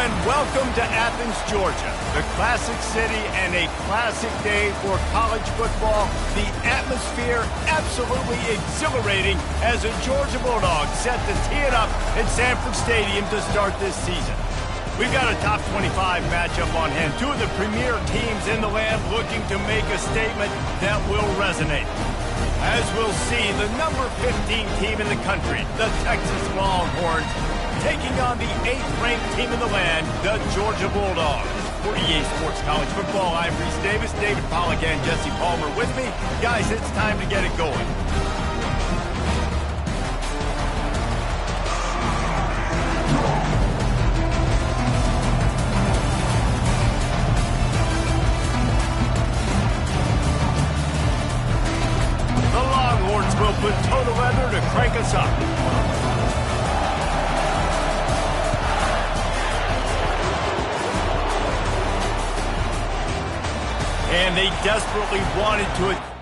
And welcome to Athens, Georgia, the classic city and a classic day for college football. The atmosphere absolutely exhilarating as the Georgia Bulldogs set to tee it up at Sanford Stadium to start this season. We've got a top 25 matchup on hand. Two of the premier teams in the land looking to make a statement that will resonate. As we'll see, the number 15 team in the country, the Texas Longhorns, taking on the 8th-ranked team in the land, the Georgia Bulldogs. For EA Sports College Football, I'm Reese Davis, David Pollack, and Jesse Palmer with me. Guys, it's time to get it going. The Longhorns will put toe to leather to crank us up. And they desperately wanted to...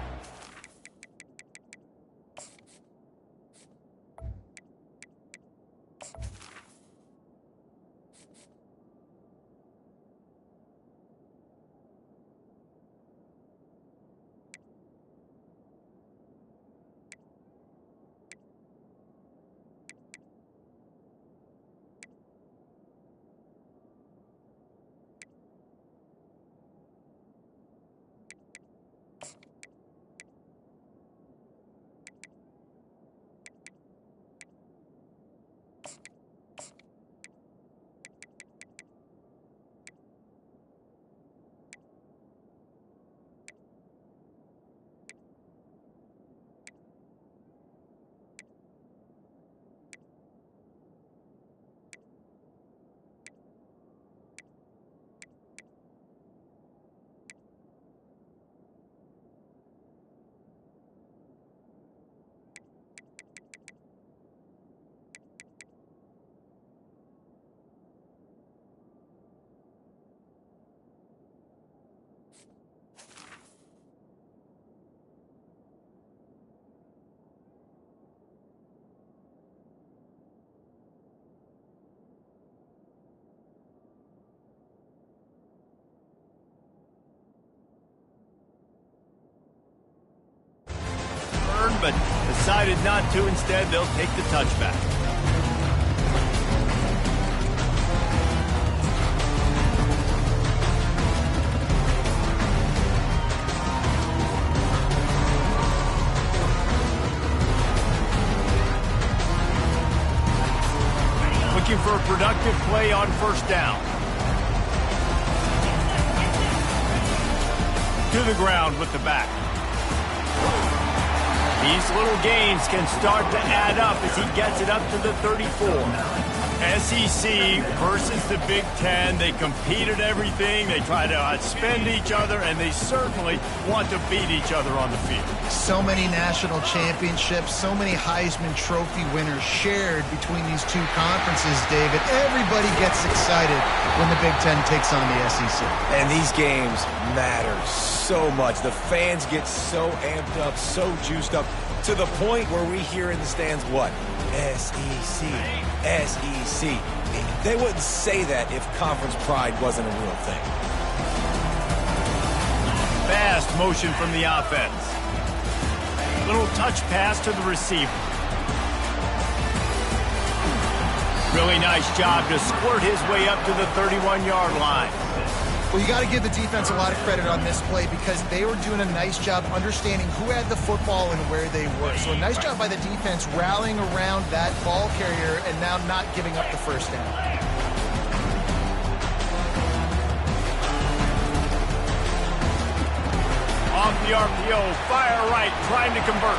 but decided not to. Instead, they'll take the touchback. Looking for a productive play on first down. To the ground with the back. These little gains can start to add up as he gets it up to the 34. SEC versus the Big Ten. They compete at everything. They try to outspend each other, and they certainly want to beat each other on the field. So many national championships, so many Heisman Trophy winners shared between these two conferences, David. Everybody gets excited when the Big Ten takes on the SEC. And these games matter so much. The fans get so amped up, so juiced up, to the point where we hear in the stands what? SEC, SEC. They wouldn't say that if conference pride wasn't a real thing. Fast motion from the offense. Little touch pass to the receiver. Really nice job to squirt his way up to the 31-yard line. Well, you got to give the defense a lot of credit on this play because they were doing a nice job understanding who had the football and where they were. So a nice job by the defense rallying around that ball carrier and now not giving up the first down. Off the RPO, fire right, trying to convert.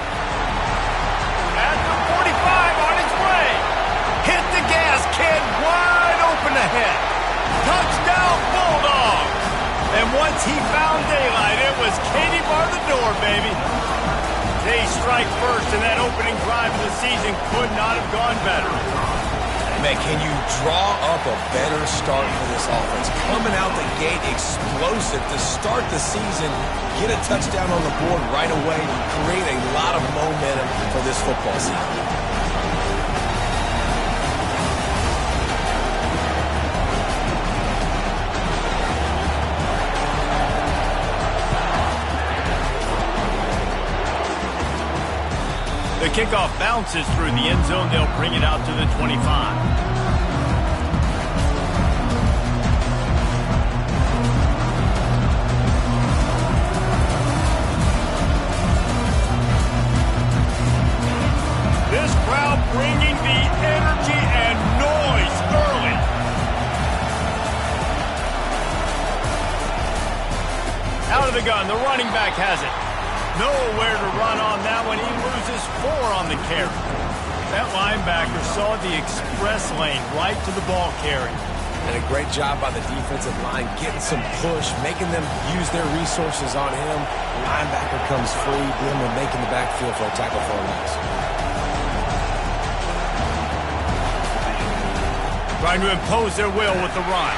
At the 45, on its way. Hit the gas, kid, wide open ahead. Touchdown, Bulldogs! And once he found daylight, it was Katie bar the door, baby. They strike first, and that opening drive of the season could not have gone better. Man, can you draw up a better start for this offense? Coming out the gate explosive to start the season, get a touchdown on the board right away, create a lot of momentum for this football season. The kickoff bounces through the end zone. They'll bring it out to the 25. This crowd bringing the energy and noise early. Out of the gun, the running back has it. Nowhere to run on that one. He loses 4 on the carry. That linebacker saw the express lane right to the ball carrier. And a great job by the defensive line, getting some push, making them use their resources on him. The linebacker comes free, boom, and making the backfield for a tackle for a loss. Trying to impose their will with the run.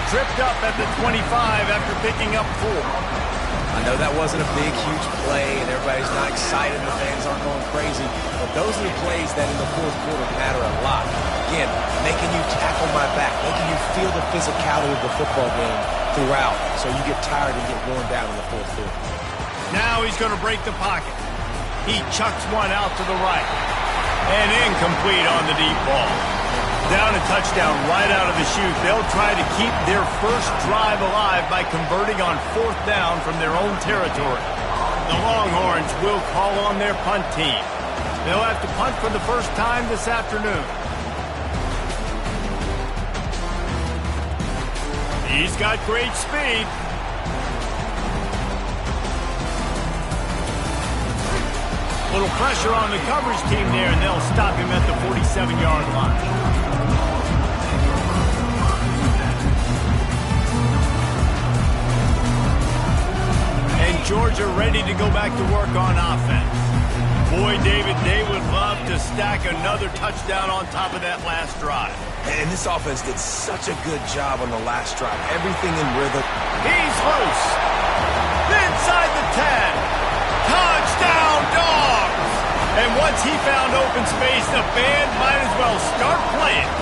Tripped up at the 25 after picking up 4. I know that wasn't a big, huge play, and everybody's not excited. The fans aren't going crazy. But those are the plays that in the fourth quarter matter a lot. Again, making you tackle my back, making you feel the physicality of the football game throughout, so you get tired and get worn down in the fourth quarter. Now he's going to break the pocket. He chucks one out to the right. And incomplete on the deep ball. Down a touchdown right out of the chute. They'll try to keep their first drive alive by converting on 4th down from their own territory. The Longhorns will call on their punt team. They'll have to punt for the first time this afternoon. He's got great speed. Little pressure on the coverage team there, and they'll stop him at the 47-yard line. Georgia ready to go back to work on offense. Boy, David, they would love to stack another touchdown on top of that last drive. And this offense did such a good job on the last drive. Everything in rhythm. He's loose. Inside the 10. Touchdown, Dogs! And once he found open space, the band might as well start playing.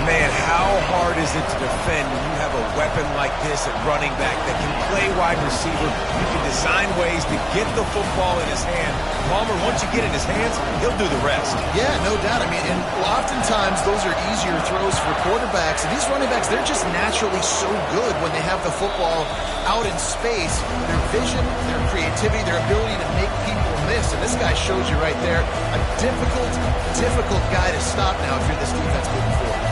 Man, how hard is it to defend when you have a weapon like this at running back that can play wide receiver? You can design ways to get the football in his hand. Palmer, once you get it in his hands, he'll do the rest. Yeah, no doubt. I mean, and oftentimes those are easier throws for quarterbacks. And these running backs, they're just naturally so good when they have the football out in space. Their vision, their creativity, their ability to make people miss. And this guy shows you right there a difficult guy to stop now if you're this defense moving forward.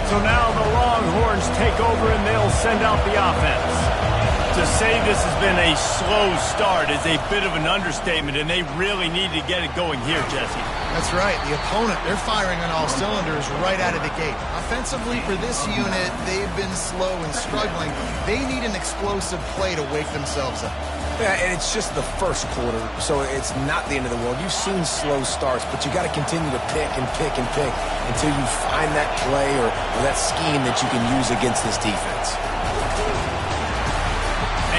So now the Longhorns take over and they'll send out the offense. To say this has been a slow start is a bit of an understatement, and they really need to get it going here, Jesse. That's right. The opponent, they're firing on all cylinders right out of the gate. Offensively, for this unit, they've been slow and struggling. They need an explosive play to wake themselves up. Yeah, and it's just the first quarter, so it's not the end of the world. You've seen slow starts, but you got to continue to pick and pick and pick until you find that play or that scheme that you can use against this defense.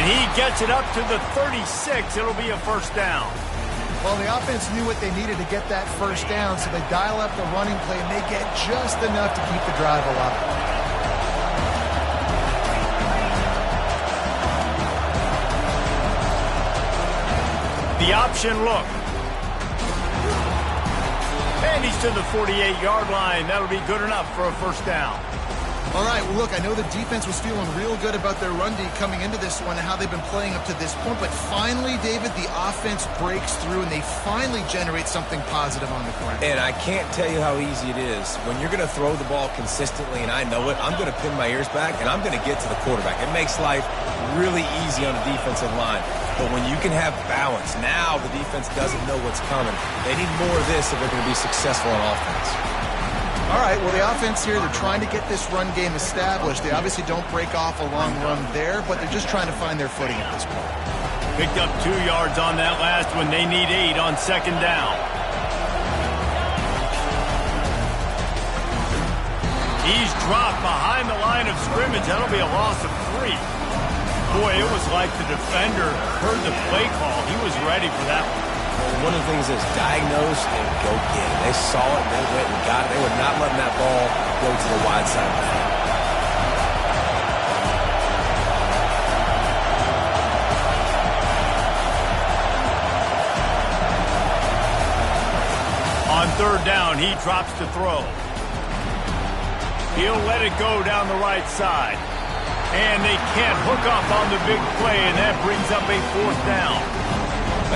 And he gets it up to the 36. It'll be a first down. Well, the offense knew what they needed to get that first down, so they dial up the running play, and they get just enough to keep the drive alive. The option look. And he's to the 48-yard line. That'll be good enough for a first down. All right, well, look, I know the defense was feeling real good about their run D coming into this one and how they've been playing up to this point, but finally, David, the offense breaks through and they finally generate something positive on the ground. And I can't tell you how easy it is. When you're going to throw the ball consistently, and I know it, I'm going to pin my ears back, and I'm going to get to the quarterback. It makes life really easy on the defensive line. But when you can have balance, now the defense doesn't know what's coming. They need more of this if they're going to be successful on offense. All right, well, the offense here, they're trying to get this run game established. They obviously don't break off a long run there, but they're just trying to find their footing at this point. Picked up 2 yards on that last one. They need 8 on second down. He's dropped behind the line of scrimmage. That'll be a loss of 3. Boy, it was like the defender heard the play call. He was ready for that one. One of the things is diagnose and go get it. They saw it, they went and got it. They were not letting that ball go to the wide side of the field. third down, he drops to throw. He'll let it go down the right side. And they can't hook up on the big play, and that brings up a fourth down.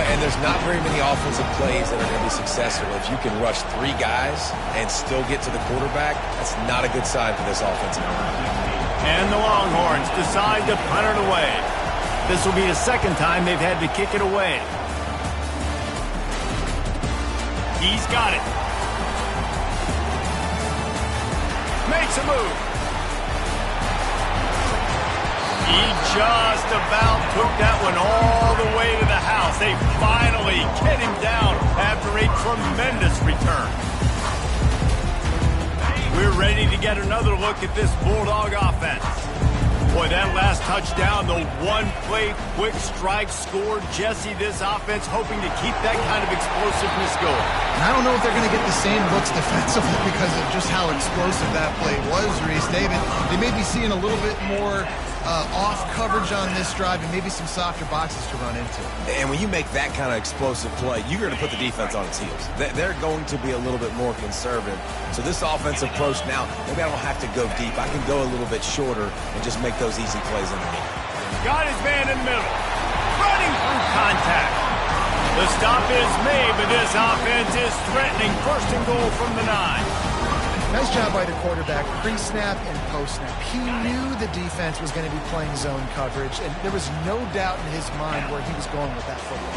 And there's not very many offensive plays that are going to be successful. If you can rush 3 guys and still get to the quarterback, that's not a good sign for this offensive line. And the Longhorns decide to punt it away. This will be the second time they've had to kick it away. He's got it. Makes a move. He just about took that one all the way to the house. They finally get him down after a tremendous return. We're ready to get another look at this Bulldog offense. Boy, that last touchdown, the one-play quick strike score. Jesse, this offense hoping to keep that kind of explosiveness going. And I don't know if they're going to get the same looks defensively because of just how explosive that play was, Reese. David, they may be seeing a little bit more off coverage on this drive and maybe some softer boxes to run into. And when you make that kind of explosive play, you're going to put the defense on its heels. They're going to be a little bit more conservative. So this offensive approach now, maybe I don't have to go deep. I can go a little bit shorter and just make those easy plays underneath. Got his man in the middle. Running through contact. The stop is made, but this offense is threatening. First and goal from the 9. Nice job by the quarterback, pre-snap and post-snap. He knew the defense was going to be playing zone coverage, and there was no doubt in his mind where he was going with that football.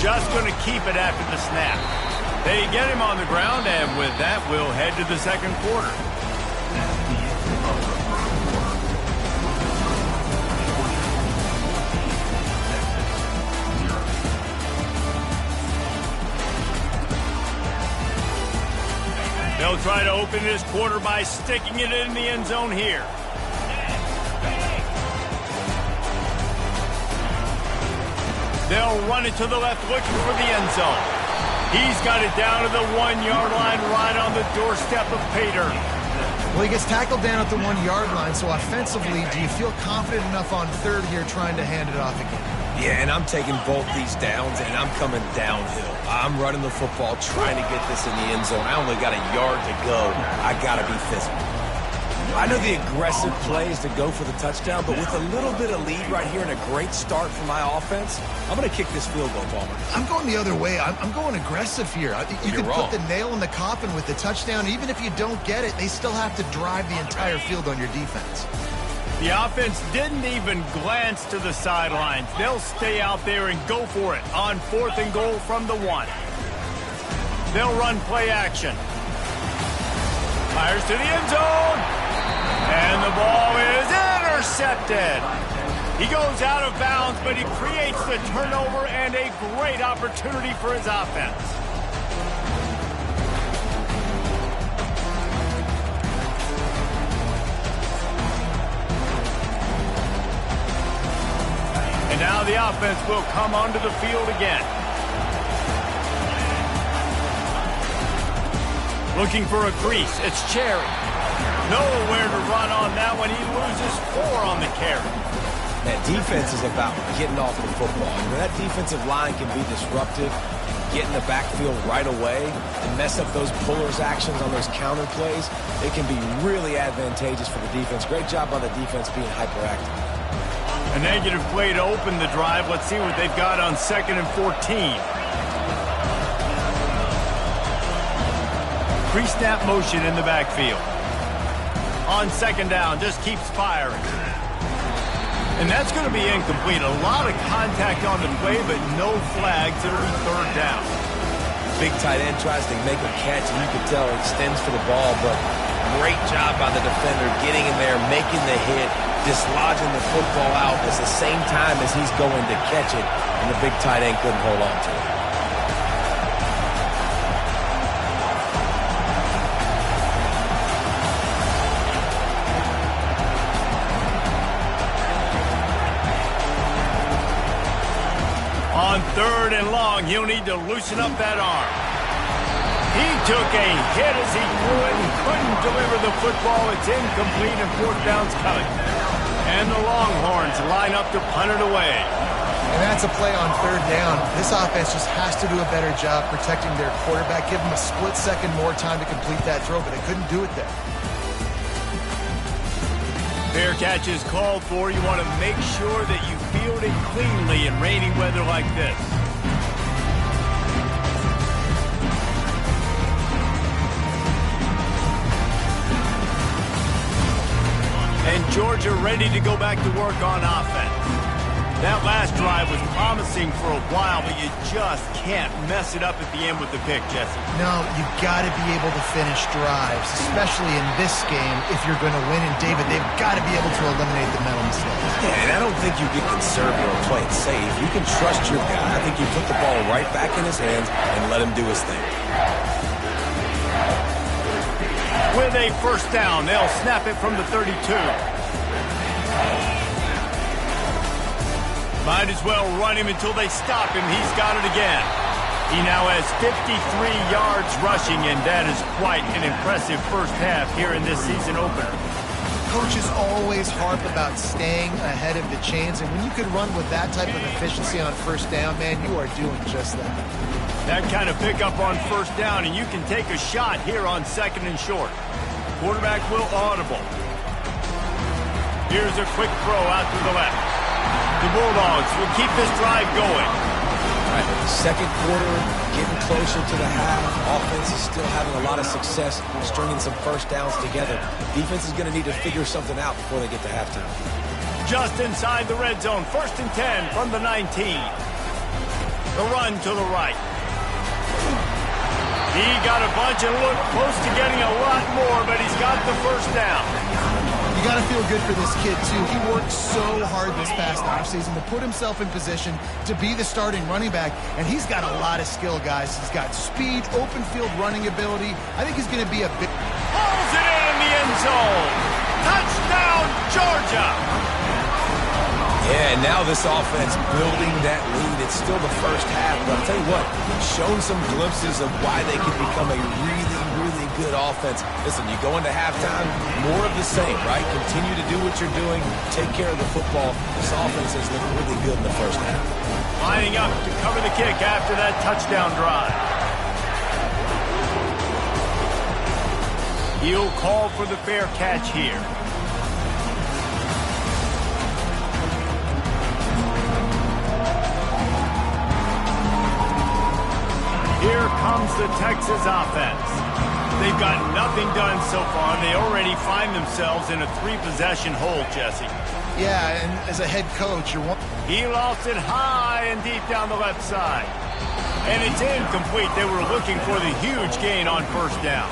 Just going to keep it after the snap. They get him on the ground, and with that, we'll head to the second quarter. They'll try to open this quarter by sticking it in the end zone here. They'll run it to the left looking for the end zone. He's got it down to the 1-yard line right on the doorstep of Pater. Well, he gets tackled down at the 1-yard line, so offensively, do you feel confident enough on third here trying to hand it off again? Yeah, and I'm taking both these downs, and I'm coming downhill. I'm running the football, trying to get this in the end zone. I only got a yard to go. I got to be physical. I know the aggressive play is to go for the touchdown, but with a little bit of lead right here and a great start from my offense, I'm going to kick this field goal, Palmer. I'm going the other way. I'm going aggressive here. You can put the nail in the coffin with the touchdown. Even if you don't get it, they still have to drive the entire field on your defense. The offense didn't even glance to the sidelines. They'll stay out there and go for it on 4th and goal from the 1. They'll run play action. Fires to the end zone. And the ball is intercepted. He goes out of bounds, but he creates the turnover and a great opportunity for his offense. And now the offense will come onto the field again. Looking for a crease. It's Cherry. Nowhere to run on that one. He loses 4 on the carry. That defense is about getting off the football. And that defensive line can be disruptive, get in the backfield right away, and mess up those pullers actions on those counter plays. It can be really advantageous for the defense. Great job by the defense being hyperactive. A negative play to open the drive. Let's see what they've got on 2nd and 14. Pre-snap motion in the backfield. On 2nd down, just keeps firing. And that's going to be incomplete. A lot of contact on the play, but no flags. It'll be 3rd down. Big tight end tries to make a catch, and you can tell he extends for the ball, but great job by the defender getting in there, making the hit, dislodging the football out at the same time as he's going to catch it, and the big tight end couldn't hold on to it. On 3rd and long, he'll need to loosen up that arm. He took a hit as he threw it and couldn't deliver the football. It's incomplete and 4th down's coming. And the Longhorns line up to punt it away. And that's a play on third down. This offense just has to do a better job protecting their quarterback. Give them a split second more time to complete that throw, but they couldn't do it there. Fair catch is called for. You want to make sure that you field it cleanly in rainy weather like this. And Georgia ready to go back to work on offense. That last drive was promising for a while, but you just can't mess it up at the end with the pick, Jesse. No, you've got to be able to finish drives, especially in this game if you're going to win. And, David, they've got to be able to eliminate the mental mistakes. Yeah, and I don't think you get conservative or play it safe. You can trust your guy. I think you put the ball right back in his hands and let him do his thing. With a first down, they'll snap it from the 32. Might as well run him until they stop him. He's got it again. He now has 53 yards rushing, and that is quite an impressive first half here in this season opener. Coaches always harp about staying ahead of the chains, and when you can run with that type of efficiency on first down, man, you are doing just that. That kind of pickup on first down, and you can take a shot here on second and short. Quarterback will audible. Here's a quick throw out to the left. The Bulldogs will keep this drive going. All right, second quarter, getting closer to the half. Offense is still having a lot of success stringing some first downs together. Defense is going to need to figure something out before they get to halftime. Just inside the red zone, 1st and 10 from the 19. The run to the right. He got a bunch and looked close to getting a lot more, but he's got the first down. You got to feel good for this kid, too. He worked so hard this past offseason to put himself in position to be the starting running back, and he's got a lot of skill, guys. He's got speed, open field running ability. I think he's going to be a big... Pulls it in the end zone. Touchdown, Georgia. Yeah, and now this offense building that lead. It's still the first half, but I'll tell you what, shown some glimpses of why they can become a really good offense. Listen, you go into halftime, more of the same, right? Continue to do what you're doing, take care of the football. This offense has looked really good in the first half. Lining up to cover the kick after that touchdown drive. He'll call for the fair catch here. Here comes the Texas offense. They've got nothing done so far. They already find themselves in a 3-possession hole, Jesse. Yeah, and as a head coach, you're... He lost it high and deep down the left side. And it's incomplete. They were looking for the huge gain on first down.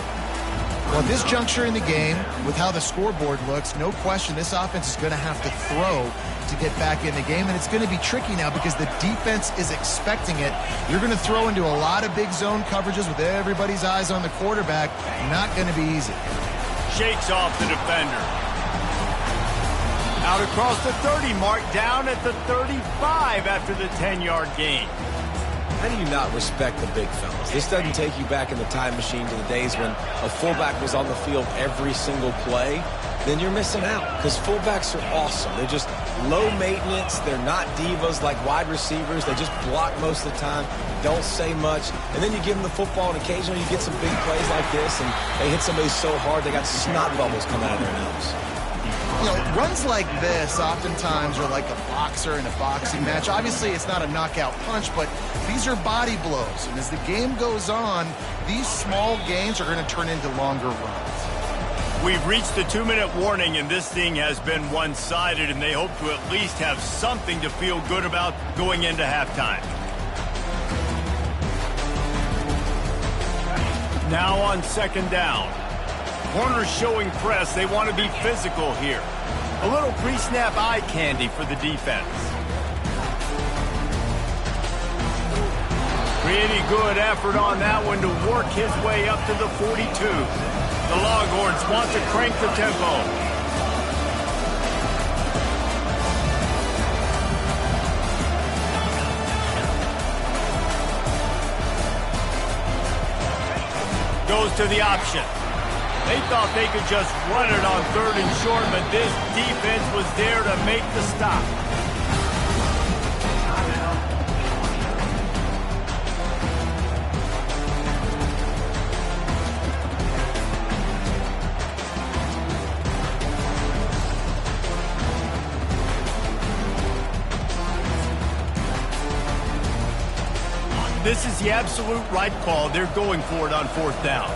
Well, at this juncture in the game, with how the scoreboard looks, no question this offense is going to have to throw to get back in the game, and it's going to be tricky now because the defense is expecting it. You're going to throw into a lot of big zone coverages with everybody's eyes on the quarterback. Not going to be easy. Shakes off the defender. Out across the 30 mark, down at the 35 after the 10-yard gain. How do you not respect the big fellas? This doesn't take you back in the time machine to the days when a fullback was on the field every single play. Then you're missing out because fullbacks are awesome. They're just low maintenance. They're not divas like wide receivers. They just block most of the time, don't say much. And then you give them the football, and occasionally you get some big plays like this, and they hit somebody so hard they got snot bubbles coming out of their nose. You know, runs like this oftentimes are like a boxer in a boxing match. Obviously, it's not a knockout punch, but these are body blows. And as the game goes on, these small gains are going to turn into longer runs. We've reached the 2-minute warning, and this thing has been one-sided, and they hope to at least have something to feel good about going into halftime. Now on second down. Corners showing press. They want to be physical here. A little pre-snap eye candy for the defense. Pretty good effort on that one to work his way up to the 42. The Longhorns want to crank the tempo. Goes to the option. They thought they could just run it on 3rd and short, but this defense was there to make the stop. This is the absolute right call. They're going for it on 4th down.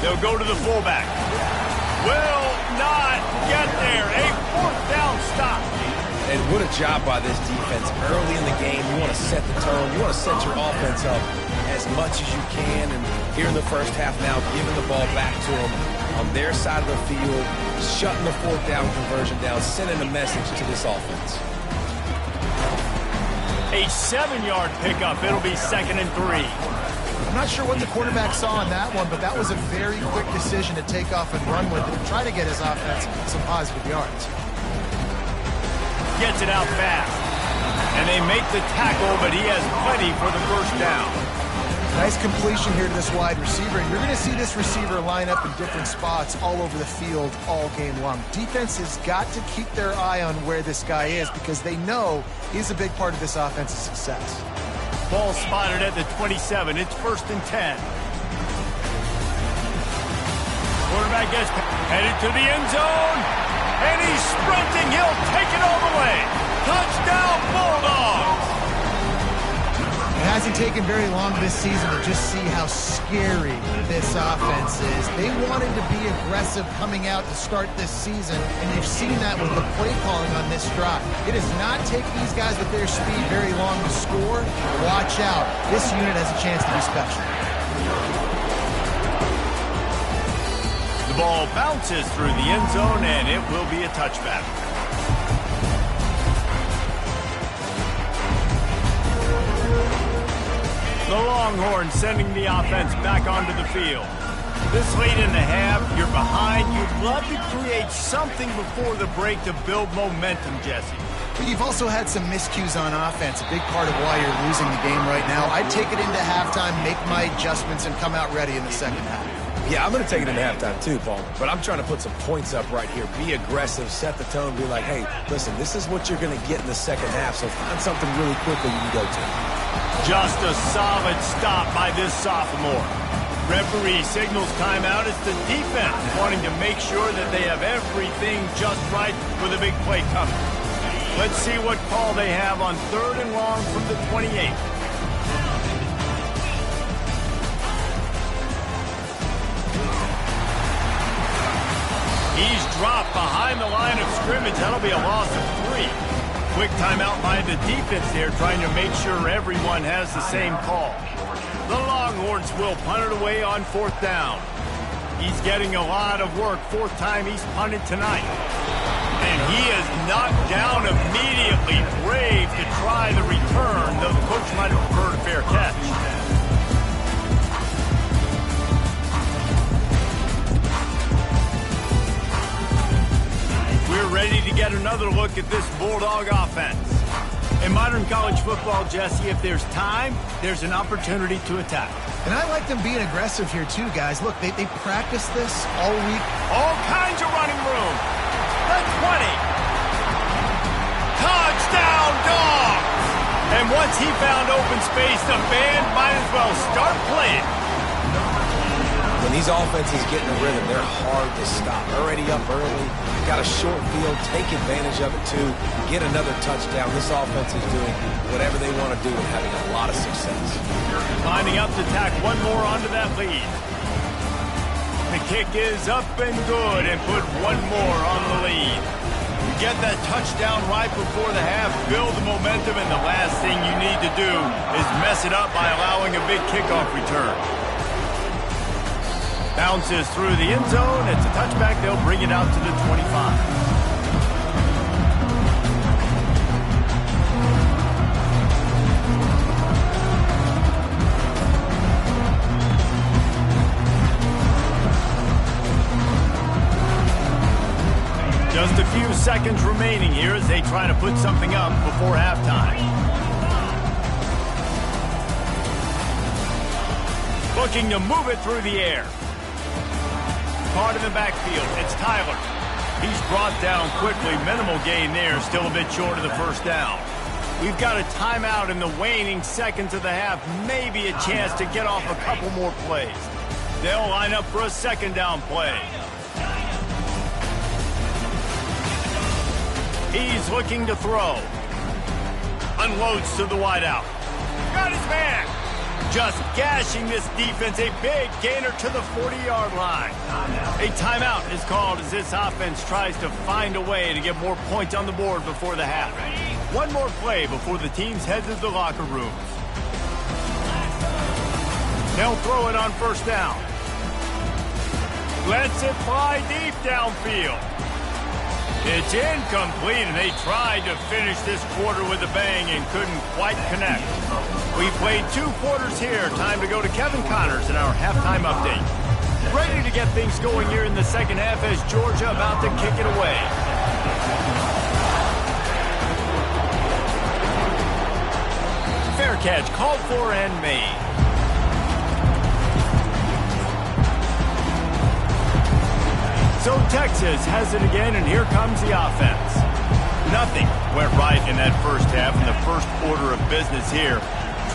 They'll go to the fullback. Will not get there. A 4th down stop. And what a job by this defense. Early in the game, you want to set the tone. You want to set your offense up as much as you can. And here in the first half now, giving the ball back to them on their side of the field, shutting the 4th down conversion down, sending a message to this offense. A 7-yard pickup. It'll be 2nd and 3. I'm not sure what the quarterback saw on that one, but that was a very quick decision to take off and run with it and try to get his offense some positive yards. Gets it out fast. And they make the tackle, but he has plenty for the 1st down. Nice completion here to this wide receiver. And you're going to see this receiver line up in different spots all over the field all game long. Defense has got to keep their eye on where this guy is because they know he's a big part of this offense's success. Ball spotted at the 27. It's 1st and 10. Quarterback gets headed to the end zone. And he's sprinting. He'll take it all the way. Touchdown, Bulldogs. It hasn't taken very long this season to just see how scary this offense is. They wanted to be aggressive coming out to start this season, and you've seen that with the play calling on this drive. It does not take these guys with their speed very long to score. Watch out. This unit has a chance to be special. The ball bounces through the end zone, and it will be a touchback. The Longhorns sending the offense back onto the field. This late in the half, you're behind. You'd love to create something before the break to build momentum, Jesse. But you've also had some miscues on offense, a big part of why you're losing the game right now. I'd take it into halftime, make my adjustments, and come out ready in the second half. Yeah, I'm going to take it into halftime too, Paul. But I'm trying to put some points up right here. Be aggressive, set the tone, be like, hey, listen, this is what you're going to get in the second half, so find something really quickly you can go to. Just a solid stop by this sophomore. Referee signals timeout. It's the defense wanting to make sure that they have everything just right with a big play coming. Let's see what call they have on 3rd and long from the 28. He's dropped behind the line of scrimmage. That'll be a loss of 3. Quick timeout by the defense there, trying to make sure everyone has the same call. The Longhorns will punt it away on 4th down. He's getting a lot of work. 4th time he's punted tonight. And he is knocked down immediately. Brave to try the return, though the coach might have preferred a fair catch. We're ready to get another look at this Bulldog offense. In modern college football, Jesse, if there's time, there's an opportunity to attack. And I like them being aggressive here too, guys. Look, they practice this all week. All kinds of running room. The 20. Touchdown, Dogs! And once he found open space, the band might as well start playing. When these offenses get in a rhythm, they're hard to stop. Already up early, got a short field, take advantage of it too, get another touchdown. This offense is doing whatever they want to do and having a lot of success. Lining up to tack one more onto that lead. The kick is up and good and put one more on the lead. You get that touchdown right before the half, build the momentum, and the last thing you need to do is mess it up by allowing a big kickoff return. Bounces through the end zone. It's a touchback. They'll bring it out to the 25. Just a few seconds remaining here as they try to put something up before halftime. Looking to move it through the air. Caught in the backfield. It's Tyler. He's brought down quickly. Minimal gain there. Still a bit short of the 1st down. We've got a timeout in the waning seconds of the half. Maybe a chance to get off a couple more plays. They'll line up for a 2nd down play. He's looking to throw. Unloads to the wideout. Got his man. Just gashing this defense. A big gainer to the 40-yard line. A timeout is called as this offense tries to find a way to get more points on the board before the half. One more play before the teams head to the locker rooms. They'll throw it on first down. Lets it fly deep downfield. It's incomplete, and they tried to finish this quarter with a bang and couldn't quite connect. We played 2 quarters here. Time to go to Kevin Connors in our halftime update. Ready to get things going here in the second half as Georgia about to kick it away. Fair catch called for and made. So Texas has it again, and here comes the offense. Nothing went right in that first half, in the first quarter of business here.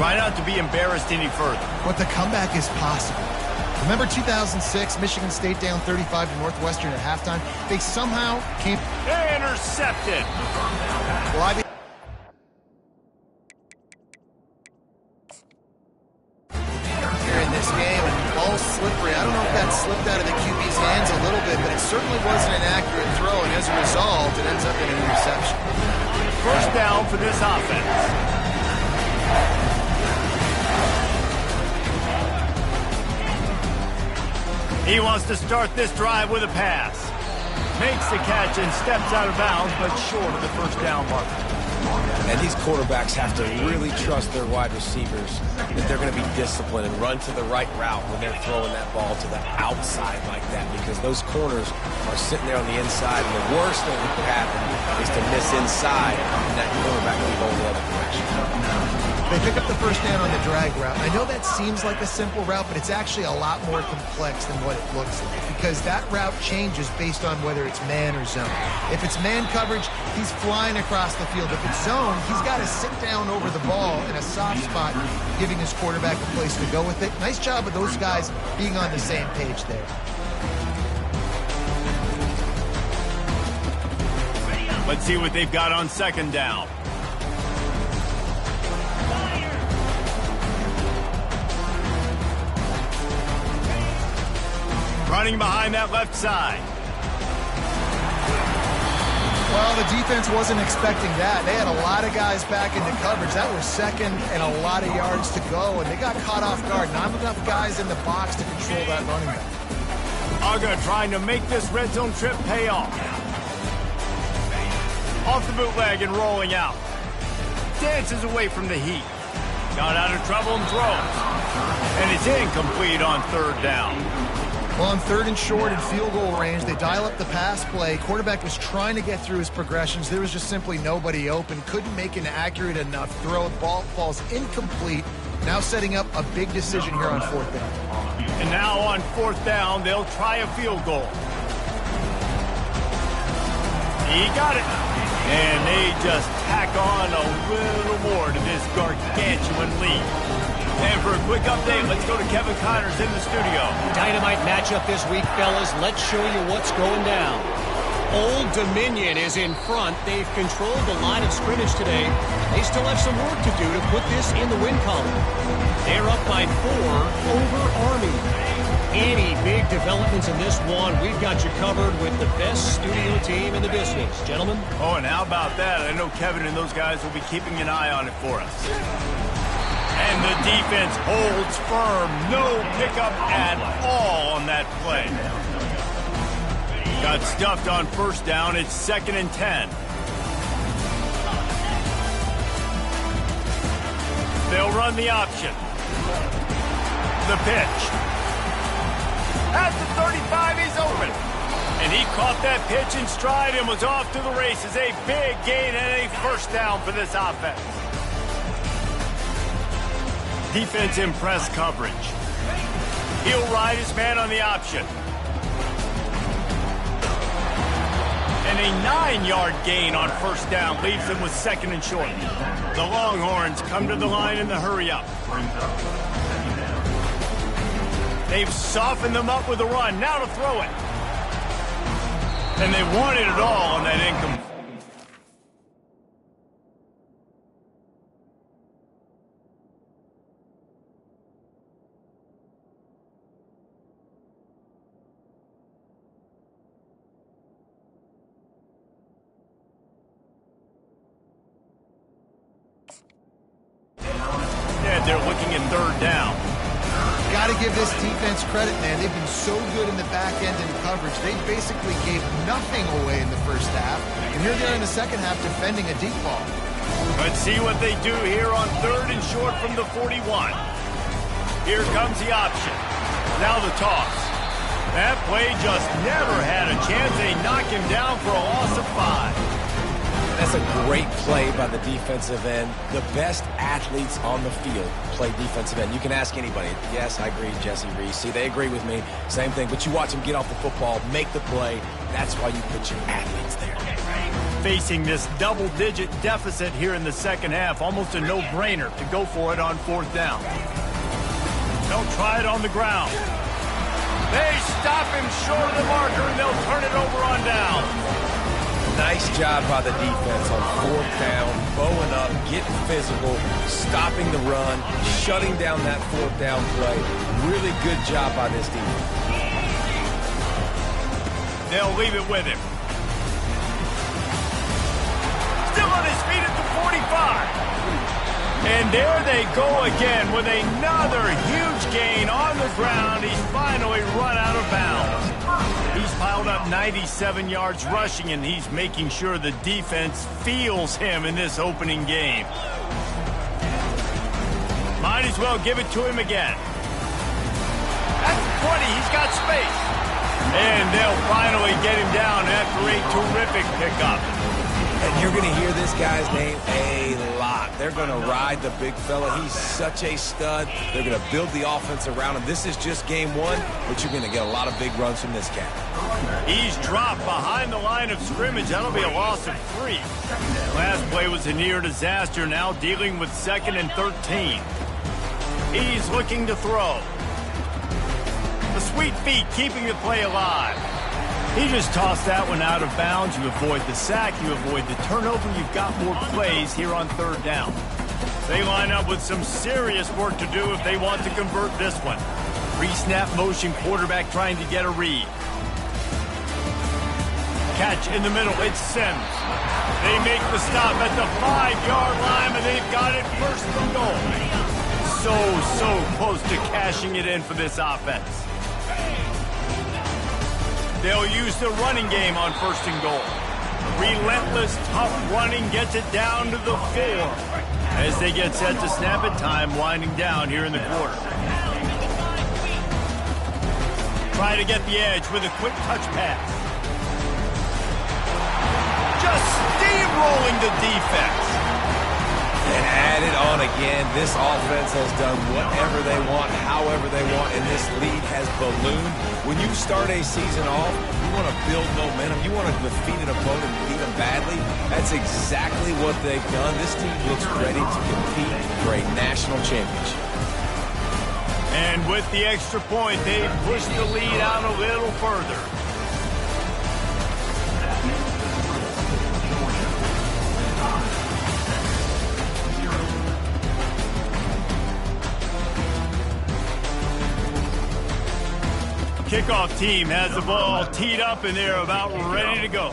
Try not to be embarrassed any further. But the comeback is possible. Remember 2006, Michigan State down 35 to Northwestern at halftime? They somehow came... Intercepted. Well, here in this game, and ball slippery. I don't know if that slipped out of the QB's hands a little bit, but it certainly wasn't an accurate throw, and as a result, it ends up in an interception. First down for this offense. He wants to start this drive with a pass. Makes the catch and steps out of bounds, but short of the first down mark. And these quarterbacks have to really trust their wide receivers that they're going to be disciplined and run to the right route when they're throwing that ball to the outside like that, because those corners are sitting there on the inside, and the worst thing that could happen is to miss inside and that quarterback will be going the other direction. They pick up the first down on the drag route. I know that seems like a simple route, but it's actually a lot more complex than what it looks like, because that route changes based on whether it's man or zone. If it's man coverage, he's flying across the field. If it's zone, he's got to sit down over the ball in a soft spot, giving his quarterback a place to go with it. Nice job of those guys being on the same page there. Let's see what they've got on second down. Running behind that left side. Well, the defense wasn't expecting that. They had a lot of guys back into coverage. That was second and a lot of yards to go, and they got caught off guard. Not enough guys in the box to control that running back. UGA trying to make this red zone trip pay off. Off the bootleg and rolling out. Dances away from the heat. Got out of trouble and throws. And it's incomplete on third down. Well, on third and short and field goal range, they dial up the pass play. Quarterback was trying to get through his progressions. There was just simply nobody open. Couldn't make an accurate enough throw. Ball falls incomplete. Now setting up a big decision here on fourth down. And now on fourth down, they'll try a field goal. He got it. And they just tack on a little more to this gargantuan lead. And for a quick update, let's go to Kevin Connors in the studio. Dynamite matchup this week, fellas. Let's show you what's going down. Old Dominion is in front. They've controlled the line of scrimmage today. They still have some work to do to put this in the win column. They're up by 4 over Army. Any big developments in this one, we've got you covered with the best studio team in the business. Gentlemen? Oh, and how about that? I know Kevin and those guys will be keeping an eye on it for us. And the defense holds firm. No pickup at all on that play. Got stuffed on first down. It's 2nd and 10. They'll run the option. The pitch. At the 35, he's open. And he caught that pitch in stride and was off to the races. A big gain and a first down for this offense. Defense in press coverage. He'll ride his man on the option. And a 9-yard gain on first down leaves them with 2nd and short. The Longhorns come to the line in the hurry-up. They've softened them up with a run. Now to throw it. And they wanted it all on that income. but they're looking at third down. Got to give this defense credit, man. They've been so good in the back end in coverage. They basically gave nothing away in the first half. And here they are in the second half defending a deep ball. Let's see what they do here on third and short from the 41. Here comes the option. Now the toss. That play just never had a chance. They knock him down for a loss of 5. That's a great play by the defensive end. The best athletes on the field play defensive end. You can ask anybody. Yes, I agree, Jesse Reese. See, they agree with me. Same thing. But you watch them get off the football, make the play. That's why you put your athletes there. Facing this double-digit deficit here in the second half, almost a no-brainer to go for it on fourth down. They'll try it on the ground. They stop him short of the marker, and they'll turn it over on down. Nice job by the defense on fourth down, bowing up, getting physical, stopping the run, shutting down that fourth down play. Really good job by this defense. They'll leave it with him. Still on his feet at the 45. And there they go again with another huge gain on the ground. He's finally run out of bounds. He's piled up 97 yards rushing, and he's making sure the defense feels him in this opening game. Might as well give it to him again. That's 20. He's got space. And they'll finally get him down after a terrific pickup. And you're going to hear this guy's name a lot. They're going to ride the big fella. He's such a stud. They're going to build the offense around him. This is just game one, but you're going to get a lot of big runs from this cat. He's dropped behind the line of scrimmage. That'll be a loss of 3. Last play was a near disaster, now dealing with 2nd and 13. He's looking to throw. The sweet feet keeping the play alive. He just tossed that one out of bounds. You avoid the sack, you avoid the turnover. You've got more plays here on third down. They line up with some serious work to do if they want to convert this one. Pre-snap motion, quarterback trying to get a read. Catch in the middle, it's Sims. They make the stop at the 5-yard line, and they've got it first and goal. So close to cashing it in for this offense. They'll use the running game on first and goal. Relentless, tough running gets it down to the 4. As they get set to snap it, time winding down here in the quarter. Try to get the edge with a quick touch pass. Just steamrolling the defense. And add it on again. This offense has done whatever they want, however they want, and this lead has ballooned. When you start a season off, you want to build momentum. You want to defeat an opponent and beat them badly. That's exactly what they've done. This team looks ready to compete for a national championship. And with the extra point, they've pushed the lead out a little further. Kickoff team has the ball teed up, and they're about ready to go.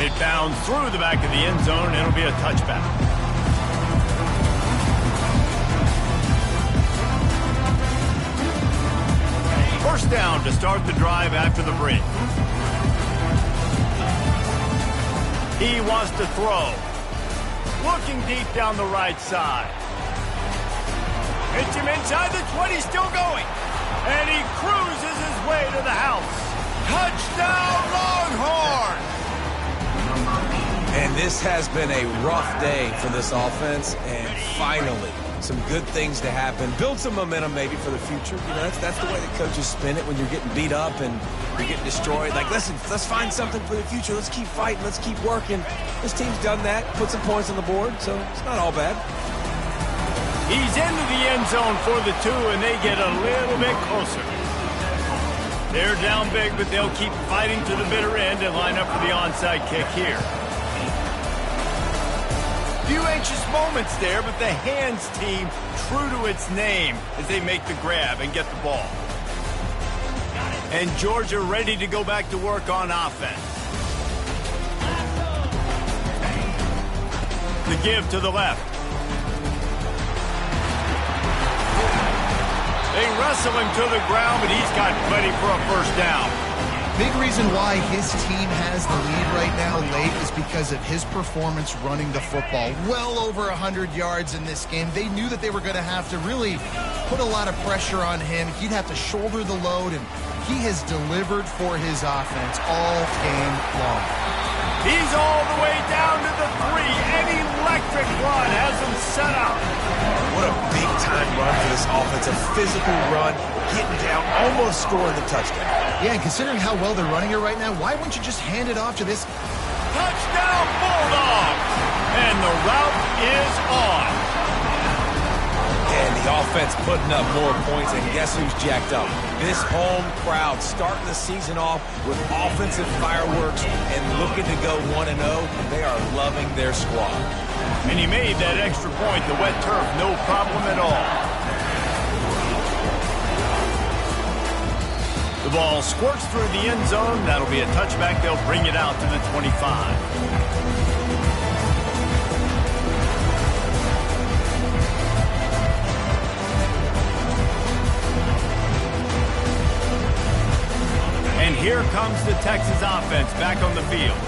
It bounds through the back of the end zone, and it'll be a touchback. First down to start the drive after the break. He wants to throw. Looking deep down the right side. Hits him inside the 20, still going. And he cruises his way to the house. Touchdown, Longhorn! And this has been a rough day for this offense, and finally, some good things to happen. Build some momentum maybe for the future. You know, that's the way the coaches spin it when you're getting beat up and you're getting destroyed. Like, listen, let's find something for the future. Let's keep fighting. Let's keep working. This team's done that, put some points on the board, so it's not all bad. He's into the end zone for the 2, and they get a little bit closer. They're down big, but they'll keep fighting to the bitter end and line up for the onside kick here. Few anxious moments there, but the hands team true to its name as they make the grab and get the ball. And Georgia ready to go back to work on offense. The give to the left. They wrestle him to the ground, but he's got plenty for a first down. Big reason why his team has the lead right now late is because of his performance running the football. Well over 100 yards in this game. They knew that they were going to have to really put a lot of pressure on him. He'd have to shoulder the load, and he has delivered for his offense all game long. He's all the way down to the 3. An electric run has him set up. What a big-time run for this offense. A physical run, getting down, almost scoring the touchdown. Yeah, and considering how well they're running it right now, why wouldn't you just hand it off to this? Touchdown, Bulldogs! And the route is on. And the offense putting up more points, and guess who's jacked up? This home crowd starting the season off with offensive fireworks and looking to go 1-0. They are loving their squad. And he made that extra point, the wet turf, no problem at all. The ball squirts through the end zone. That'll be a touchback. They'll bring it out to the 25. And here comes the Texas offense back on the field.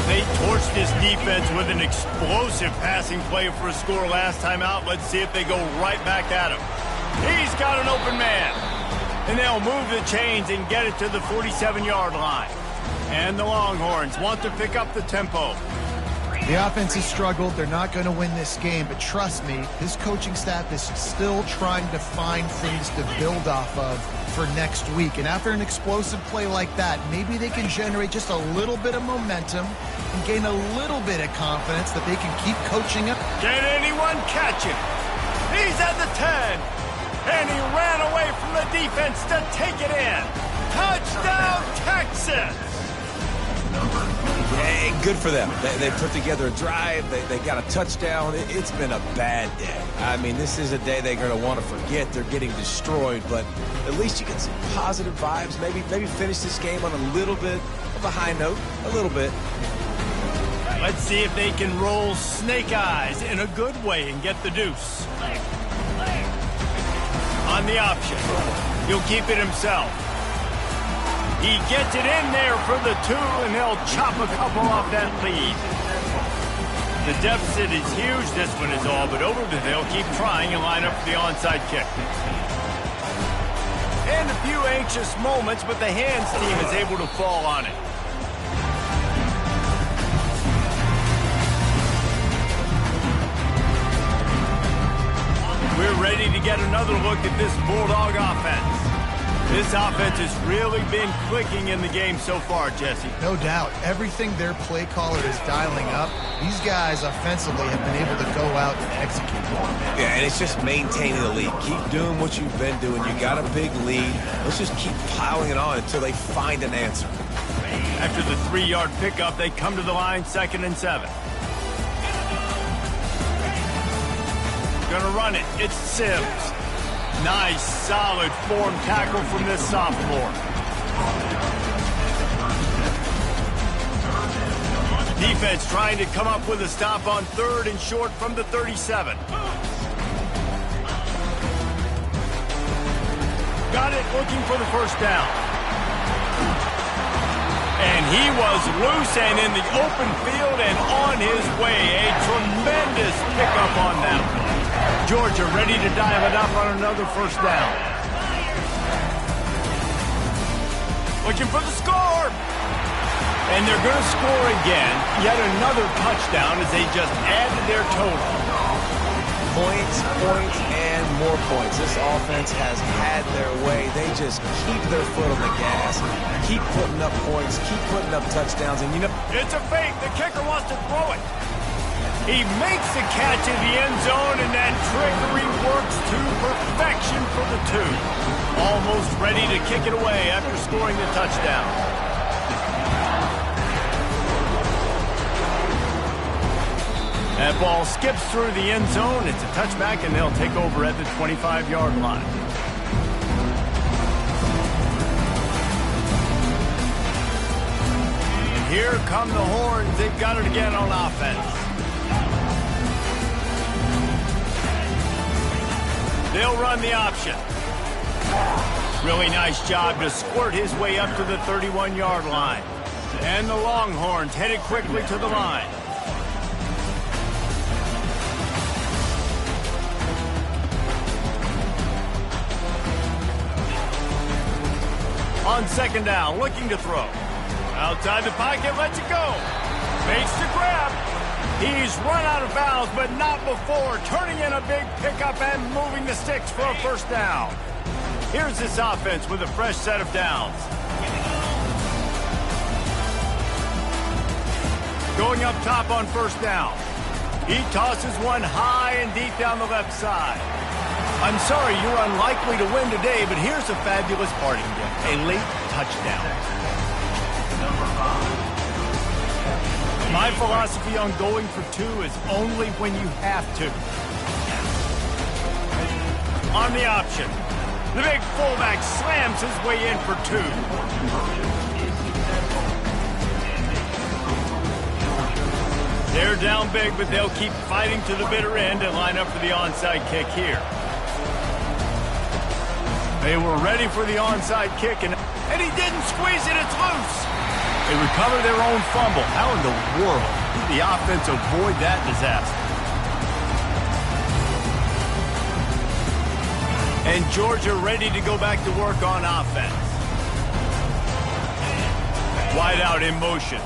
They torched this defense with an explosive passing play for a score last time out. Let's see if they go right back at him. He's got an open man. And they'll move the chains and get it to the 47-yard line. And the Longhorns want to pick up the tempo. The offense has struggled. They're not going to win this game, but trust me, this coaching staff is still trying to find things to build off of for next week. And after an explosive play like that, maybe they can generate just a little bit of momentum and gain a little bit of confidence that they can keep coaching up. Can anyone catch him? He's at the 10. And he ran away from the defense to take it in. Touchdown, Texas! Yeah, good for them. They put together a drive. They got a touchdown. It's been a bad day. I mean, this is a day they're going to want to forget. They're getting destroyed, but at least you get some positive vibes. Maybe finish this game on a little bit of a high note. A little bit. Let's see if they can roll snake eyes in a good way and get the deuce. On the option. He'll keep it himself. He gets it in there for the 2, and they'll chop a couple off that lead. The deficit is huge. This one is all but over, but they'll keep trying and line up for the onside kick. And a few anxious moments, but the hands team is able to fall on it. We're ready to get another look at this Bulldog offense. This offense has really been clicking in the game so far, Jesse. No doubt. Everything their play caller is dialing up, these guys offensively have been able to go out and execute. Yeah, and it's just maintaining the lead. Keep doing what you've been doing. You got a big lead. Let's just keep piling it on until they find an answer. After the 3-yard pickup, they come to the line, 2nd and 7. Gonna run it. It's Sims. Nice, solid form tackle from this sophomore. Defense trying to come up with a stop on 3rd and short from the 37. Got it, looking for the first down. And he was loose and in the open field and on his way. A tremendous pickup on that one. Georgia ready to dial it up on another first down. Looking for the score. And they're going to score again. Yet another touchdown as they just added their total. Points, points, and more points. This offense has had their way. They just keep their foot on the gas, keep putting up points, keep putting up touchdowns. And, you know, it's a fake. The kicker wants to throw it. He makes the catch in the end zone, and that trickery works to perfection for the 2. Almost ready to kick it away after scoring the touchdown. That ball skips through the end zone. It's a touchback, and they'll take over at the 25-yard line. And here come the Horns. They've got it again on offense. They'll run the option. Really nice job to squirt his way up to the 31-yard line. And the Longhorns headed quickly to the line. On second down, looking to throw. Outside the pocket, lets it go. Makes the grab. He's run out of bounds, but not before turning in a big pickup and moving the sticks for a first down. Here's this offense with a fresh set of downs. Going up top on first down. He tosses one high and deep down the left side. I'm sorry, you're unlikely to win today, but here's a fabulous parting gift. A late touchdown. My philosophy on going for two is only when you have to. On the option. The big fullback slams his way in for two. They're down big, but they'll keep fighting to the bitter end and line up for the onside kick here. They were ready for the onside kick, and he didn't squeeze it. It's loose. They recover their own fumble. How in the world did the offense avoid that disaster? And Georgia ready to go back to work on offense. Wide out in motion.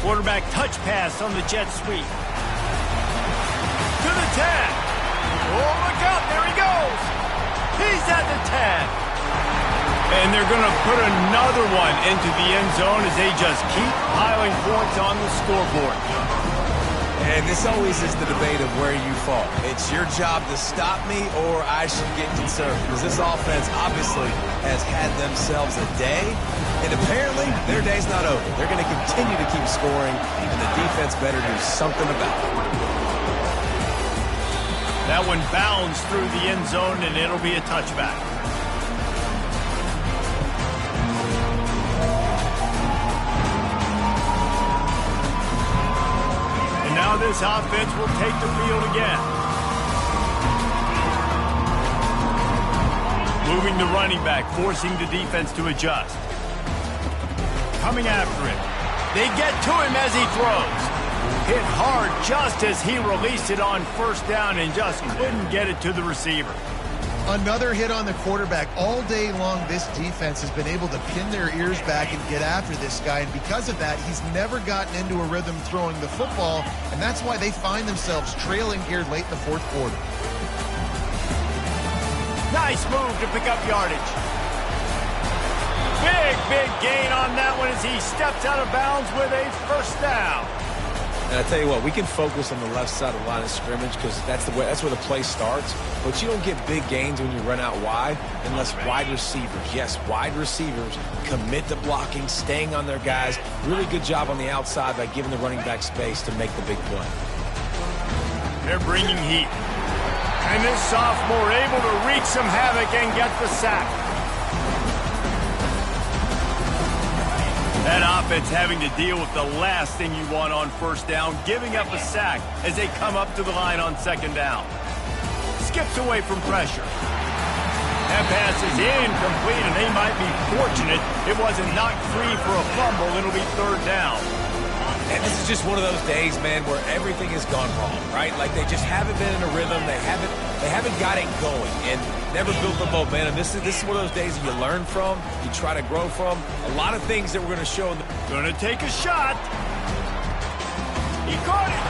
Quarterback touch pass on the jet sweep. To the 10. Oh, look out. There he goes. He's at the 10. And they're going to put another one into the end zone as they just keep piling points on the scoreboard. And this always is the debate of where you fall. It's your job to stop me or I should get concerned. Because this offense obviously has had themselves a day. And apparently their day's not over. They're going to continue to keep scoring. And the defense better do something about it. That one bounds through the end zone and it'll be a touchback. Now this offense will take the field again. Moving the running back, forcing the defense to adjust. Coming after him. They get to him as he throws. Hit hard just as he released it on first down and just couldn't get it to the receiver. Another hit on the quarterback. All day long, this defense has been able to pin their ears back and get after this guy. And because of that, he's never gotten into a rhythm throwing the football. And that's why they find themselves trailing here late in the fourth quarter. Nice move to pick up yardage. Big gain on that one as he steps out of bounds with a first down. And I tell you what, we can focus on the left side of the line of scrimmage because that's where the play starts. But you don't get big gains when you run out wide unless wide receivers, yes, wide receivers commit to blocking, staying on their guys. Really good job on the outside by giving the running back space to make the big play. They're bringing heat. And this sophomore able to wreak some havoc and get the sack. That offense having to deal with the last thing you want on first down, giving up a sack as they come up to the line on second down. Skips away from pressure. That pass is incomplete, and they might be fortunate it wasn't knocked free for a fumble. It'll be third down. And this is just one of those days, man, where everything has gone wrong, right? Like they just haven't been in a rhythm. They haven't got it going and never built the momentum. This is one of those days that you learn from, you try to grow from. A lot of things that we're going to show. Going to take a shot. He caught it.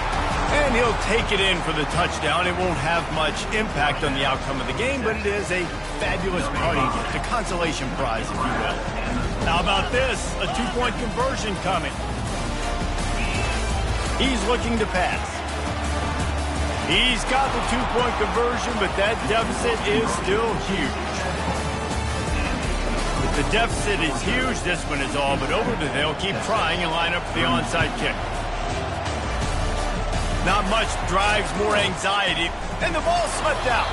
And he'll take it in for the touchdown. It won't have much impact on the outcome of the game, but it is a fabulous party gift, a consolation prize, if you will. How about this? A two-point conversion coming. He's looking to pass. He's got the two-point conversion, but that deficit is still huge. The deficit is huge. This one is all but over. They'll keep trying and line up for the onside kick. Not much drives more anxiety, and the ball slipped out.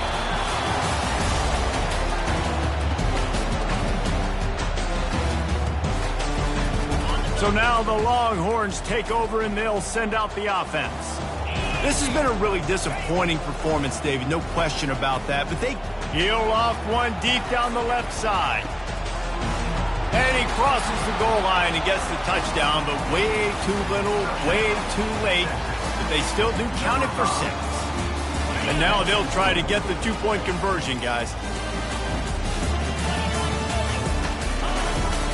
So now the Longhorns take over and they'll send out the offense. This has been a really disappointing performance, David, no question about that, but they peel off one deep down the left side. And he crosses the goal line and gets the touchdown, but way too little, way too late. But they still do count it for 6. And now they'll try to get the 2-point conversion, guys.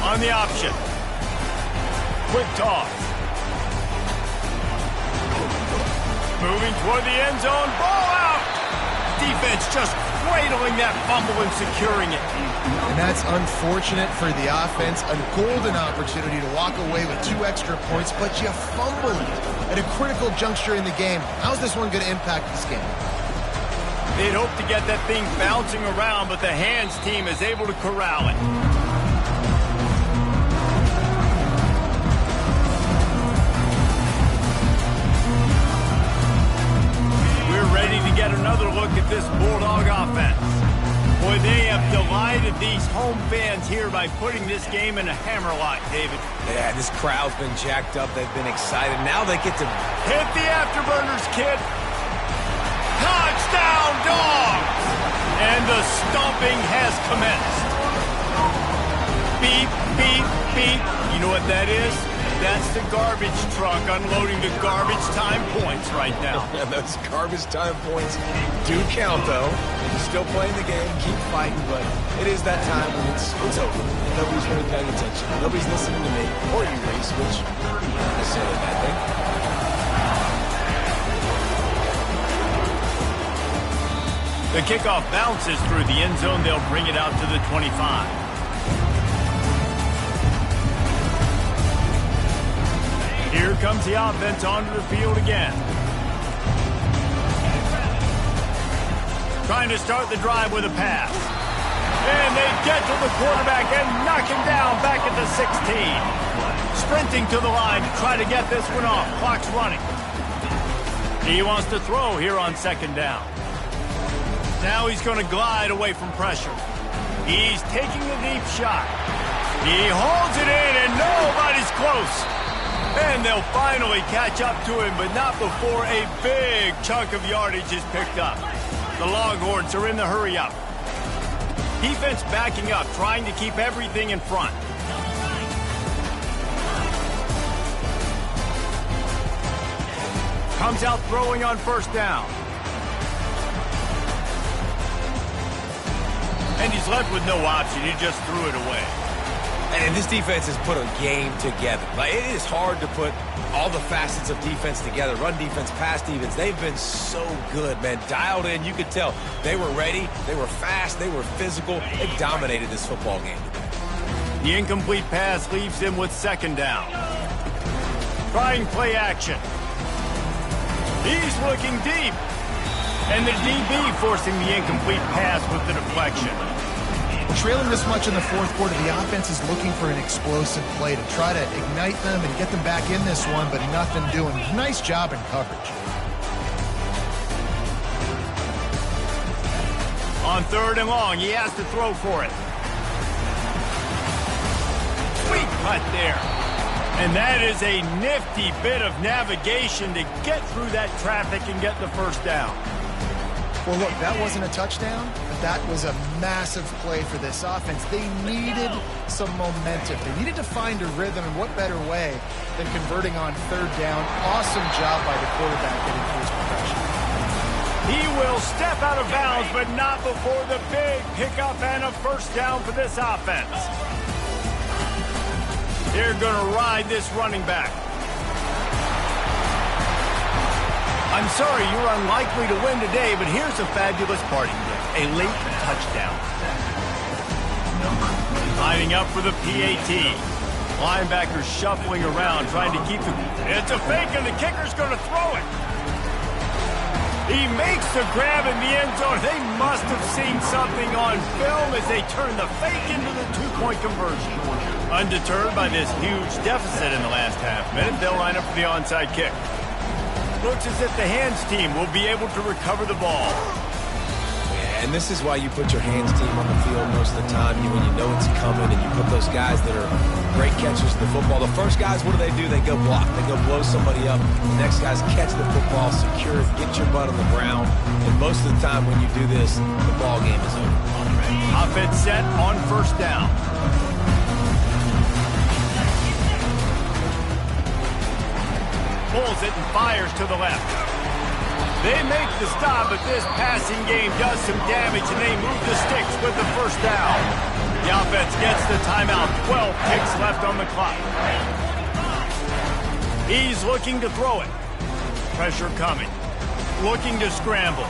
On the option. Quick toss. Moving toward the end zone. Ball out. Defense just cradling that fumble and securing it. And that's unfortunate for the offense. A golden opportunity to walk away with 2 extra points, but you fumbled at a critical juncture in the game. How's this one going to impact this game? They'd hope to get that thing bouncing around, but the hands team is able to corral it. Ready to get another look at this Bulldog offense. Boy, they have delighted these home fans here by putting this game in a hammerlock, David. Yeah, this crowd's been jacked up. They've been excited. Now they get to hit the afterburners, kid. Touchdown, Dogs! And the stomping has commenced. Beep, beep, beep. You know what that is? That's the garbage truck unloading the garbage time points right now. Those garbage time points do count, though. You're still playing the game, keep fighting, but it is that time when it's over. And nobody's really paying attention. Nobody's listening to me or you, Reese, which isn't necessarily a bad thing. The kickoff bounces through the end zone. They'll bring it out to the 25. Here comes the offense onto the field again. Trying to start the drive with a pass. And they get to the quarterback and knock him down back at the 16. Sprinting to the line to try to get this one off. Clock's running. He wants to throw here on 2nd down. Now he's going to glide away from pressure. He's taking a deep shot. He holds it in and nobody's close. And they'll finally catch up to him, but not before a big chunk of yardage is picked up. The Longhorns are in the hurry-up. Defense backing up, trying to keep everything in front. Comes out throwing on 1st down. And he's left with no option. He just threw it away. And this defense has put a game together. Like, it is hard to put all the facets of defense together. Run defense, pass defense. They've been so good, man. Dialed in. You could tell they were ready. They were fast. They were physical. They dominated this football game today. The incomplete pass leaves him with 2nd down. Trying play action. He's looking deep. And the DB forcing the incomplete pass with the deflection. Trailing this much in the 4th quarter, the offense is looking for an explosive play to try to ignite them and get them back in this one, but nothing doing. Nice job in coverage. On 3rd and long, he has to throw for it. Sweet cut there. And that is a nifty bit of navigation to get through that traffic and get the 1st down. Well, look, that wasn't a touchdown, but that was a massive play for this offense. They needed some momentum. They needed to find a rhythm, and what better way than converting on 3rd down. Awesome job by the quarterback getting through his progression. He will step out of bounds, but not before the big pickup and a 1st down for this offense. They're going to ride this running back. I'm sorry you're unlikely to win today, but here's a fabulous parting gift. A late touchdown. Lining up for the PAT. Linebackers shuffling around, trying to keep the... It's a fake, and the kicker's going to throw it. He makes the grab in the end zone. They must have seen something on film as they turn the fake into the 2-point conversion. Undeterred by this huge deficit in the last half-minute, they'll line up for the onside kick. Looks as if the hands team will be able to recover the ball. Yeah, and this is why you put your hands team on the field most of the time when you know it's coming, and you put those guys that are great catchers of the football. The first guys, what do? They go block. They go blow somebody up. The next guys catch the football, secure it, get your butt on the ground. And most of the time when you do this, the ball game is over. Offense set on first down. Pulls it and fires to the left. They make the stop, but this passing game does some damage, and they move the sticks with the first down. The offense gets the timeout. 12 ticks left on the clock. He's looking to throw it. Pressure coming. Looking to scramble.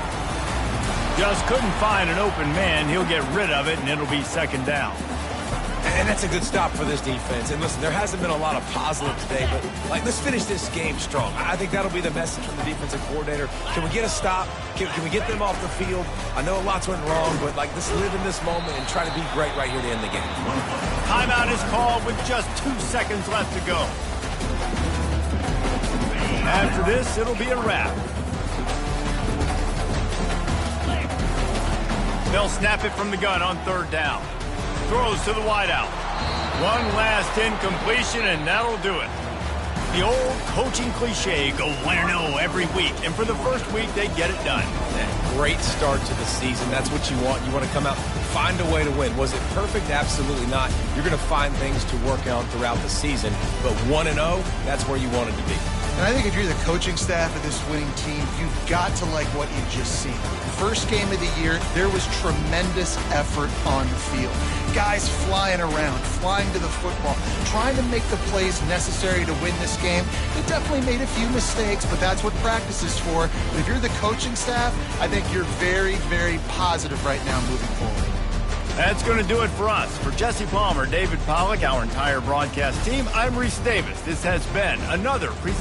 Just couldn't find an open man. He'll get rid of it, and it'll be second down. And that's a good stop for this defense. And listen, there hasn't been a lot of positive today, but let's finish this game strong. I think that'll be the message from the defensive coordinator. Can we get a stop? Can we get them off the field? I know lots went wrong, but let's live in this moment and try to be great right here to end the game. Timeout is called with just 2 seconds left to go. After this, it'll be a wrap. They'll snap it from the gun on third down. Throws to the wideout. One last incompletion, and that'll do it. The old coaching cliche, go 1-0 every week. And for the first week, they get it done. Yeah, great start to the season. That's what you want. You want to come out, find a way to win. Was it perfect? Absolutely not. You're going to find things to work on throughout the season. But 1-0, that's where you want it to be. And I think if you're the coaching staff of this winning team, you've got to like what you've just seen. First game of the year, there was tremendous effort on the field. Guys flying around, flying to the football, trying to make the plays necessary to win this game. They definitely made a few mistakes, but that's what practice is for. But if you're the coaching staff, I think you're very, very positive right now moving forward. That's going to do it for us. For Jesse Palmer, David Pollack, our entire broadcast team, I'm Reese Davis. This has been another presentation.